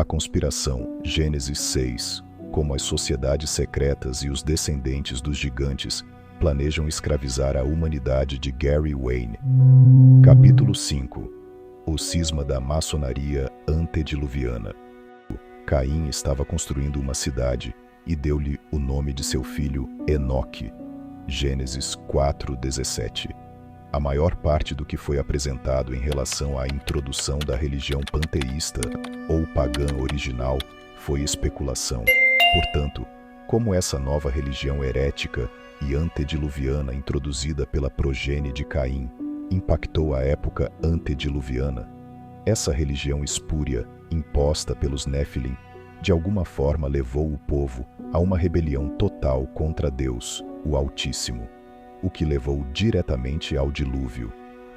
A conspiração, Gênesis 6, como as sociedades secretas e os descendentes dos gigantes planejam escravizar a humanidade de Gary Wayne. Capítulo 5. O cisma da maçonaria antediluviana. Caim estava construindo uma cidade e deu-lhe o nome de seu filho Enoque. Gênesis 4:17. A maior parte do que foi apresentado em relação à introdução da religião panteísta ou pagã original foi especulação. Portanto, como essa nova religião herética e antediluviana introduzida pela progenie de Caim impactou a época antediluviana, essa religião espúria, imposta pelos Néfilim, de alguma forma levou o povo a uma rebelião total contra Deus, o Altíssimo, o que levou diretamente ao dilúvio.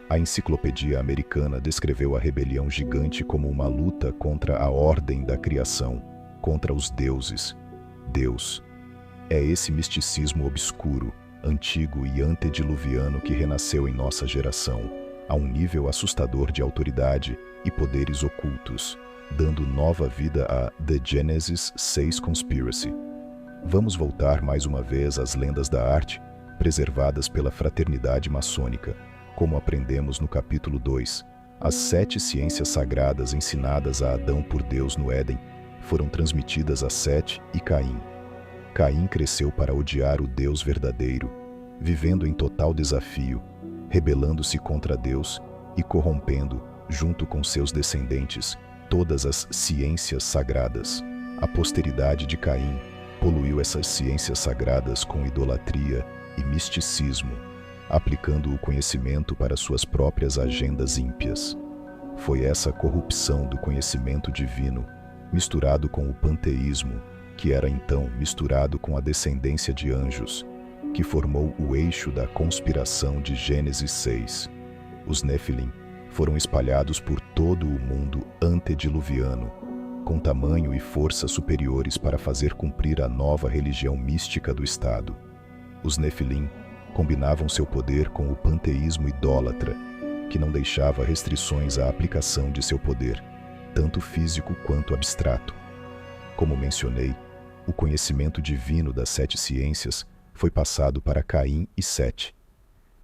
A Enciclopédia Americana descreveu a rebelião gigante como uma luta contra a ordem da criação, contra os deuses. Deus. É esse misticismo obscuro, antigo e antediluviano que renasceu em nossa geração, a um nível assustador de autoridade e poderes ocultos, dando nova vida a The Genesis 6 Conspiracy. Vamos voltar mais uma vez às lendas da arte, preservadas pela fraternidade maçônica. Como aprendemos no capítulo 2, as 7 ciências sagradas ensinadas a Adão por Deus no Éden foram transmitidas a Sete e Caim. Caim cresceu para odiar o Deus verdadeiro, vivendo em total desafio, rebelando-se contra Deus e corrompendo, junto com seus descendentes, todas as ciências sagradas. A posteridade de Caim poluiu essas ciências sagradas com idolatria e misticismo, aplicando o conhecimento para suas próprias agendas ímpias. Foi essa corrupção do conhecimento divino, misturado com o panteísmo, que era então misturado com a descendência de anjos, que formou o eixo da conspiração de Gênesis 6. Os Néfilim foram espalhados por todo o mundo antediluviano, com tamanho e força superiores para fazer cumprir a nova religião mística do Estado. Os Néfilim combinavam seu poder com o panteísmo idólatra, que não deixava restrições à aplicação de seu poder, tanto físico quanto abstrato. Como mencionei, o conhecimento divino das 7 ciências foi passado para Caim e Sete.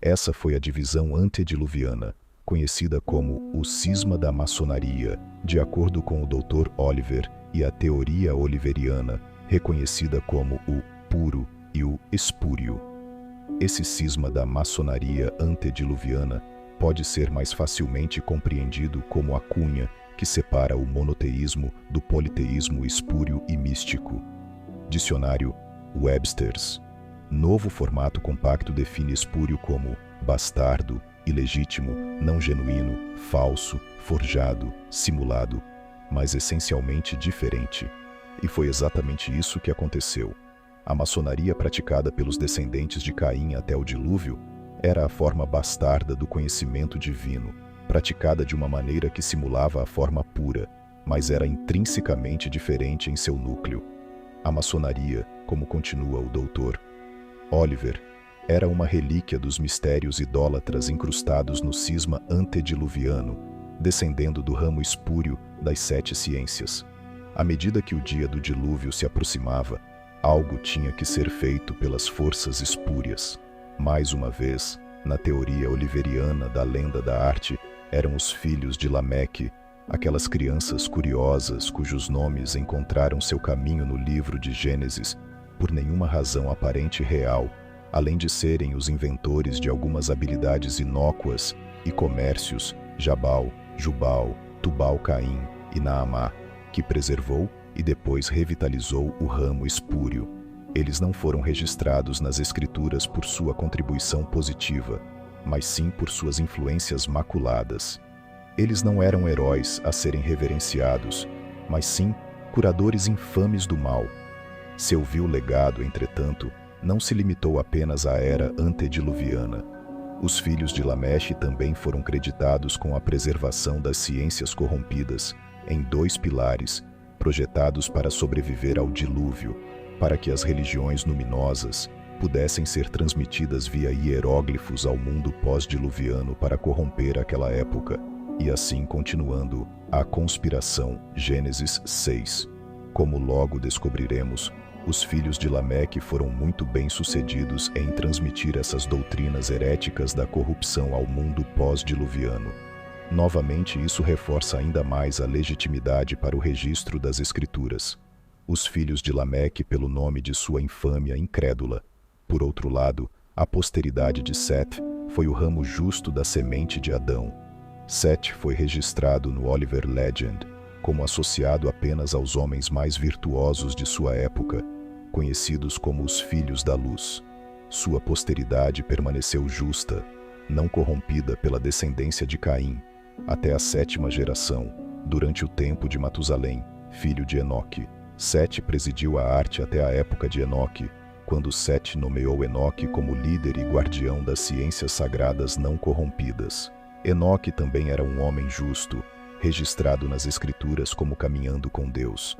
Essa foi a divisão antediluviana, conhecida como o cisma da maçonaria, de acordo com o Dr. Oliver e a teoria oliveriana, reconhecida como o puro e o espúrio. Esse cisma da maçonaria antediluviana pode ser mais facilmente compreendido como a cunha que separa o monoteísmo do politeísmo espúrio e místico. Dicionário Webster's. Novo formato compacto define espúrio como bastardo, ilegítimo, não genuíno, falso, forjado, simulado, mas essencialmente diferente. E foi exatamente isso que aconteceu. A maçonaria praticada pelos descendentes de Caim até o dilúvio era a forma bastarda do conhecimento divino, praticada de uma maneira que simulava a forma pura, mas era intrinsecamente diferente em seu núcleo. A maçonaria, como continua o Dr. Oliver, era uma relíquia dos mistérios idólatras incrustados no cisma antediluviano, descendendo do ramo espúrio das 7 ciências. À medida que o dia do dilúvio se aproximava, algo tinha que ser feito pelas forças espúrias. Mais uma vez, na teoria oliveriana da lenda da arte, eram os filhos de Lameque, aquelas crianças curiosas cujos nomes encontraram seu caminho no livro de Gênesis por nenhuma razão aparente real, além de serem os inventores de algumas habilidades inócuas e comércios, Jabal, Jubal, Tubal-Caim e Naamá, que preservou e depois revitalizou o ramo espúrio. Eles não foram registrados nas escrituras por sua contribuição positiva, mas sim por suas influências maculadas. Eles não eram heróis a serem reverenciados, mas sim curadores infames do mal. Seu vil legado, entretanto, não se limitou apenas à era antediluviana. Os filhos de Lameche também foram creditados com a preservação das ciências corrompidas em 2 pilares, projetados para sobreviver ao dilúvio, para que as religiões luminosas pudessem ser transmitidas via hieróglifos ao mundo pós-diluviano para corromper aquela época. E assim continuando, a conspiração, Gênesis 6. Como logo descobriremos, os filhos de Lameque foram muito bem-sucedidos em transmitir essas doutrinas heréticas da corrupção ao mundo pós-diluviano. Novamente, isso reforça ainda mais a legitimidade para o registro das Escrituras. Os filhos de Lameque pelo nome de sua infâmia incrédula. Por outro lado, a posteridade de Seth foi o ramo justo da semente de Adão. Seth foi registrado no Oliver Legend como associado apenas aos homens mais virtuosos de sua época, conhecidos como os filhos da luz. Sua posteridade permaneceu justa, não corrompida pela descendência de Caim, até a 7ª geração, durante o tempo de Matusalém, filho de Enoque. Sete presidiu a arte até a época de Enoque, quando Sete nomeou Enoque como líder e guardião das ciências sagradas não corrompidas. Enoque também era um homem justo, registrado nas Escrituras como caminhando com Deus.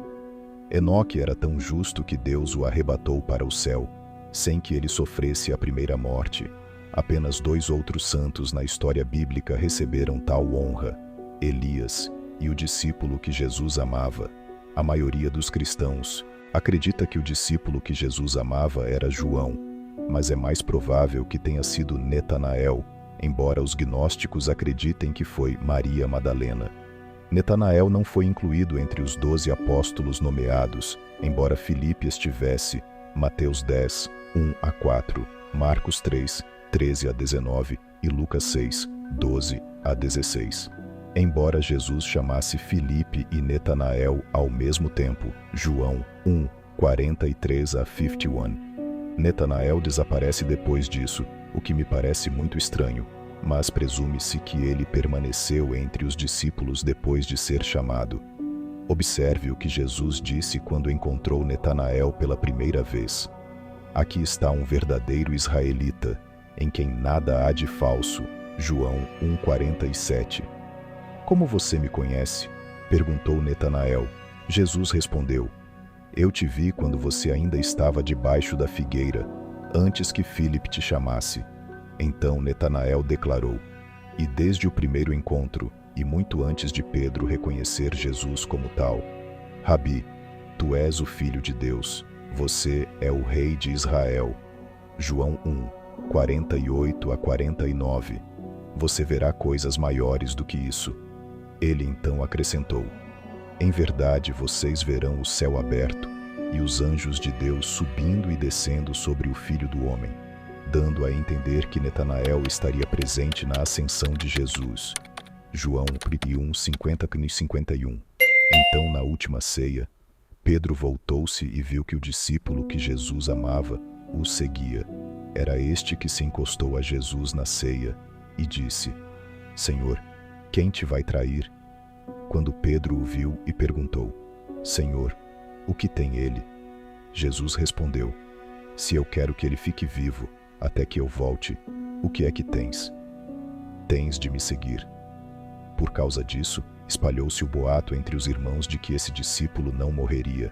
Enoque era tão justo que Deus o arrebatou para o céu, sem que ele sofresse a primeira morte. Apenas 2 outros santos na história bíblica receberam tal honra: Elias e o discípulo que Jesus amava. A maioria dos cristãos acredita que o discípulo que Jesus amava era João, mas é mais provável que tenha sido Netanael, embora os gnósticos acreditem que foi Maria Madalena. Netanael não foi incluído entre os 12 apóstolos nomeados, embora Filipe estivesse, Mateus 10, 1-4, Marcos 3, 13-19 e Lucas 6, 12-16. Embora Jesus chamasse Filipe e Netanael ao mesmo tempo, João 1, 43-51. Netanael desaparece depois disso, o que me parece muito estranho, mas presume-se que ele permaneceu entre os discípulos depois de ser chamado. Observe o que Jesus disse quando encontrou Netanael pela primeira vez. Aqui está um verdadeiro israelita, em quem nada há de falso. João 1,47. Como você me conhece? Perguntou Netanael. Jesus respondeu: Eu te vi quando você ainda estava debaixo da figueira, antes que Filipe te chamasse. Então Netanael declarou: E desde o primeiro encontro, e muito antes de Pedro reconhecer Jesus como tal, Rabi, tu és o Filho de Deus, você é o Rei de Israel. João 1, 48-49. Você verá coisas maiores do que isso. Ele então acrescentou: Em verdade vocês verão o céu aberto e os anjos de Deus subindo e descendo sobre o Filho do Homem, dando a entender que Netanael estaria presente na ascensão de Jesus. João 1, 50-51. Então, na última ceia, Pedro voltou-se e viu que o discípulo que Jesus amava o seguia. Era este que se encostou a Jesus na ceia e disse: Senhor, quem te vai trair? Quando Pedro o viu e perguntou: Senhor, o que tem ele? Jesus respondeu: Se eu quero que ele fique vivo até que eu volte, o que é que tens? Tens de me seguir. Por causa disso, espalhou-se o boato entre os irmãos de que esse discípulo não morreria.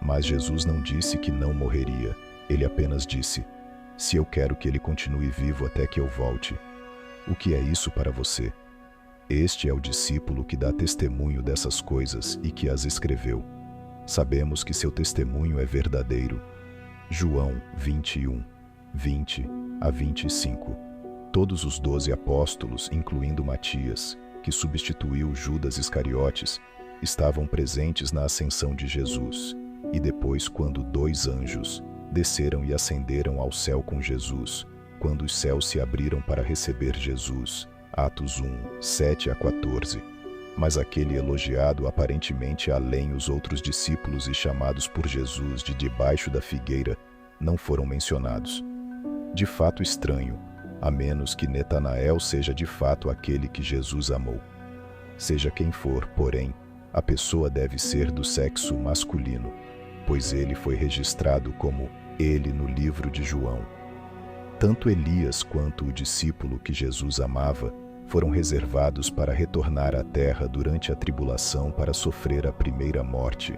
Mas Jesus não disse que não morreria. Ele apenas disse: Se eu quero que ele continue vivo até que eu volte. O que é isso para você? Este é o discípulo que dá testemunho dessas coisas e que as escreveu. Sabemos que seu testemunho é verdadeiro. João 21, 20-25. Todos os 12 apóstolos, incluindo Matias, que substituiu Judas Iscariotes, estavam presentes na ascensão de Jesus, e depois quando 2 anjos desceram e ascenderam ao céu com Jesus, quando os céus se abriram para receber Jesus. Atos 1, 7-14. Mas aquele elogiado aparentemente além os outros discípulos e chamados por Jesus de debaixo da figueira não foram mencionados. De fato estranho, a menos que Netanael seja de fato aquele que Jesus amou. Seja quem for, porém, a pessoa deve ser do sexo masculino, pois ele foi registrado como ele no livro de João. Tanto Elias quanto o discípulo que Jesus amava foram reservados para retornar à terra durante a tribulação para sofrer a primeira morte.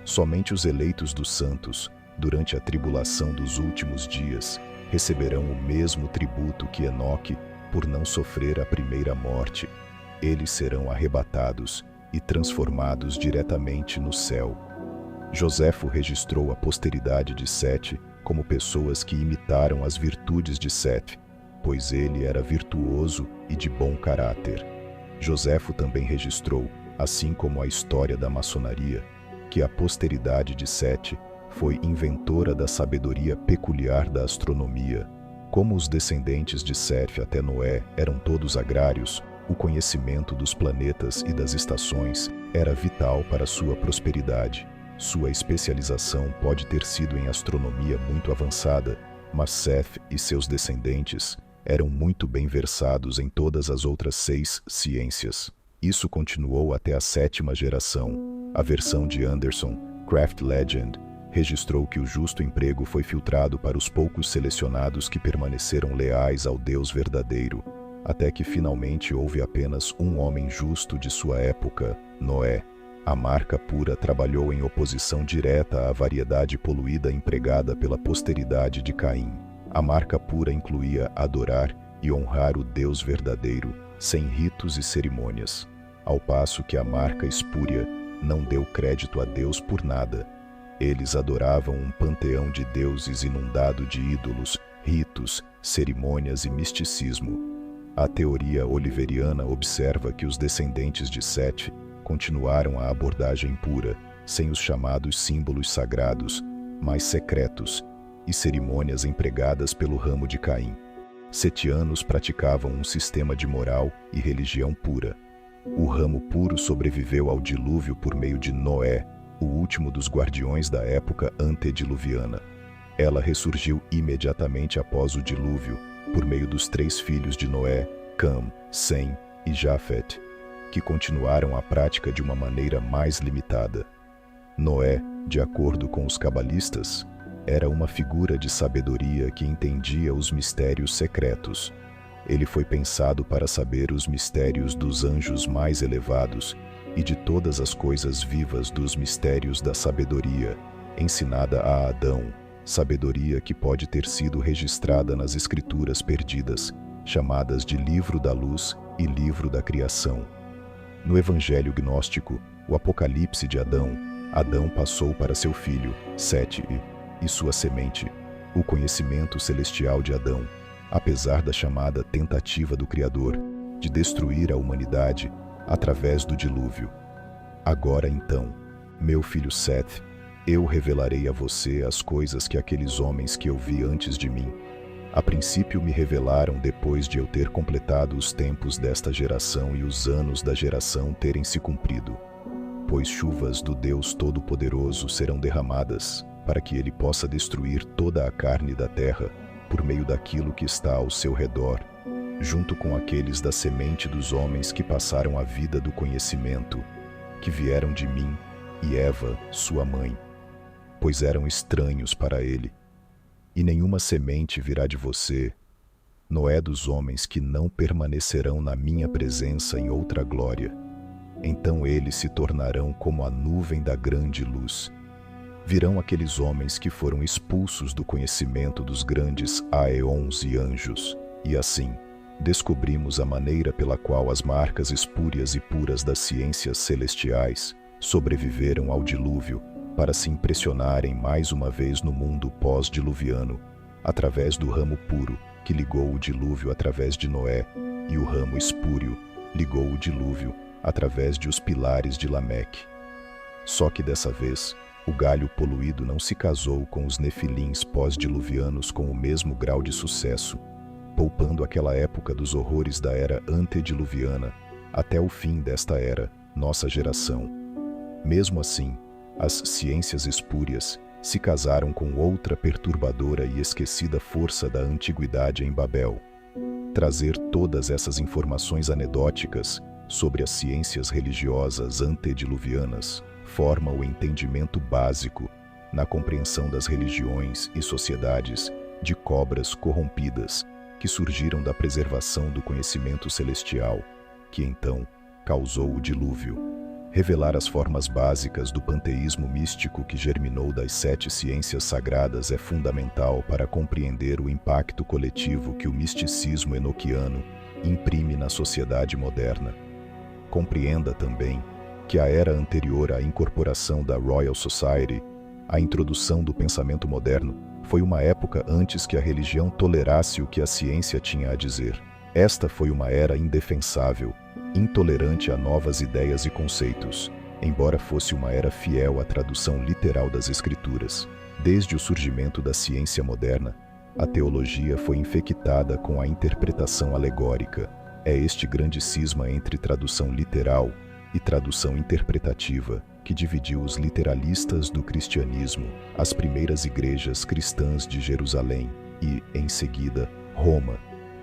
Somente os eleitos dos santos, durante a tribulação dos últimos dias, receberão o mesmo tributo que Enoque por não sofrer a primeira morte. eles serão arrebatados e transformados diretamente no céu. Joséfo registrou a posteridade de Sete como pessoas que imitaram as virtudes de Sete, pois ele era virtuoso e de bom caráter. Joséfo também registrou, assim como a história da maçonaria, que a posteridade de Sete foi inventora da sabedoria peculiar da astronomia. Como os descendentes de Sete até Noé eram todos agrários, o conhecimento dos planetas e das estações era vital para sua prosperidade. Sua especialização pode ter sido em astronomia muito avançada, mas Seth e seus descendentes eram muito bem versados em todas as outras 6 ciências. Isso continuou até a 7ª geração. A versão de Anderson, Craft Legend, registrou que o justo emprego foi filtrado para os poucos selecionados que permaneceram leais ao Deus verdadeiro, até que finalmente houve apenas um homem justo de sua época, Noé. A marca pura trabalhou em oposição direta à variedade poluída empregada pela posteridade de Caim. A marca pura incluía adorar e honrar o Deus verdadeiro, sem ritos e cerimônias, ao passo que a marca espúria não deu crédito a Deus por nada. Eles adoravam um panteão de deuses inundado de ídolos, ritos, cerimônias e misticismo. A teoria oliveriana observa que os descendentes de Sete continuaram a abordagem pura, sem os chamados símbolos sagrados, mais secretos, e cerimônias empregadas pelo ramo de Caim. Setianos praticavam um sistema de moral e religião pura. O ramo puro sobreviveu ao dilúvio por meio de Noé, o último dos guardiões da época antediluviana. Ela ressurgiu imediatamente após o dilúvio, por meio dos 3 filhos de Noé, Cam, Sem e Jafet, que continuaram a prática de uma maneira mais limitada. Noé, de acordo com os cabalistas, era uma figura de sabedoria que entendia os mistérios secretos. Ele foi pensado para saber os mistérios dos anjos mais elevados e de todas as coisas vivas dos mistérios da sabedoria, ensinada a Adão, sabedoria que pode ter sido registrada nas escrituras perdidas, chamadas de Livro da Luz e Livro da Criação. No Evangelho Gnóstico, o Apocalipse de Adão, Adão passou para seu filho, Sete, e sua semente, o conhecimento celestial de Adão, apesar da chamada tentativa do Criador de destruir a humanidade através do dilúvio. Agora então, meu filho Seth, eu revelarei a você as coisas que aqueles homens que eu vi antes de mim, a princípio me revelaram depois de eu ter completado os tempos desta geração e os anos da geração terem se cumprido. Pois chuvas do Deus Todo-Poderoso serão derramadas, para que ele possa destruir toda a carne da terra, por meio daquilo que está ao seu redor, junto com aqueles da semente dos homens que passaram a vida do conhecimento, que vieram de mim e Eva, sua mãe, pois eram estranhos para ele. E nenhuma semente virá de você, Noé, dos homens que não permanecerão na minha presença em outra glória. Então eles se tornarão como a nuvem da grande luz. Virão aqueles homens que foram expulsos do conhecimento dos grandes aeons e anjos, e assim descobrimos a maneira pela qual as marcas espúrias e puras das ciências celestiais sobreviveram ao dilúvio para se impressionarem mais uma vez no mundo pós-diluviano, através do ramo puro que ligou o dilúvio através de Noé, e o ramo espúrio ligou o dilúvio através de os pilares de Lameque. Só que dessa vez, o galho poluído não se casou com os nefilins pós-diluvianos com o mesmo grau de sucesso, poupando aquela época dos horrores da era antediluviana até o fim desta era, nossa geração. Mesmo assim, as ciências espúrias se casaram com outra perturbadora e esquecida força da antiguidade em Babel. Trazer todas essas informações anedóticas sobre as ciências religiosas antediluvianas forma o entendimento básico na compreensão das religiões e sociedades de cobras corrompidas que surgiram da preservação do conhecimento celestial, que então causou o dilúvio. Revelar as formas básicas do panteísmo místico que germinou das 7 ciências sagradas é fundamental para compreender o impacto coletivo que o misticismo enoquiano imprime na sociedade moderna. Compreenda também que a era anterior à incorporação da Royal Society, a introdução do pensamento moderno, foi uma época antes que a religião tolerasse o que a ciência tinha a dizer. Esta foi uma era indefensável, intolerante a novas ideias e conceitos, embora fosse uma era fiel à tradução literal das Escrituras. Desde o surgimento da ciência moderna, a teologia foi infectada com a interpretação alegórica. É este grande cisma entre tradução literal e tradução interpretativa que dividiu os literalistas do cristianismo, as primeiras igrejas cristãs de Jerusalém e, em seguida, Roma,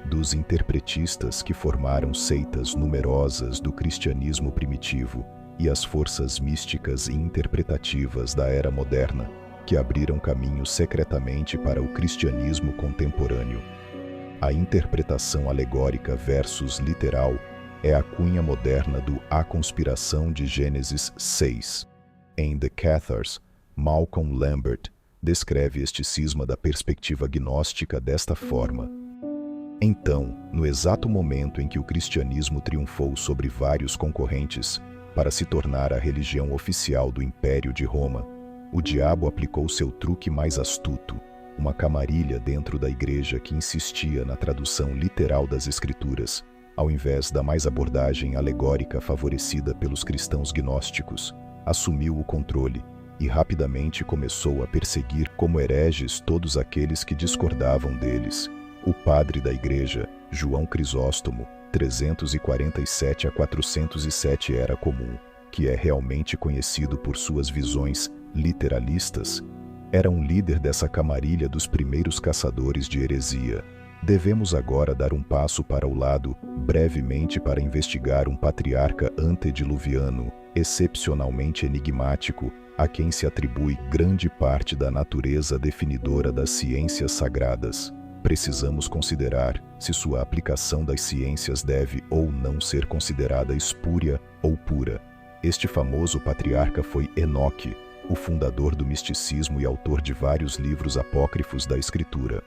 dos interpretistas que formaram seitas numerosas do cristianismo primitivo e as forças místicas e interpretativas da era moderna, que abriram caminho secretamente para o cristianismo contemporâneo. A interpretação alegórica versus literal é a cunha moderna do A Conspiração de Gênesis 6. Em The Cathars, Malcolm Lambert descreve este cisma da perspectiva gnóstica desta forma. Então, no exato momento em que o cristianismo triunfou sobre vários concorrentes para se tornar a religião oficial do Império de Roma, o diabo aplicou seu truque mais astuto, uma camarilha dentro da igreja que insistia na tradução literal das Escrituras, ao invés da mais abordagem alegórica favorecida pelos cristãos gnósticos, assumiu o controle e rapidamente começou a perseguir como hereges todos aqueles que discordavam deles. O padre da igreja, João Crisóstomo, 347 a 407 era comum, que é realmente conhecido por suas visões literalistas, era um líder dessa camarilha dos primeiros caçadores de heresia. Devemos agora dar um passo para o lado, brevemente, para investigar um patriarca antediluviano, excepcionalmente enigmático, a quem se atribui grande parte da natureza definidora das ciências sagradas. Precisamos considerar se sua aplicação das ciências deve ou não ser considerada espúria ou pura. Este famoso patriarca foi Enoque, o fundador do misticismo e autor de vários livros apócrifos da Escritura.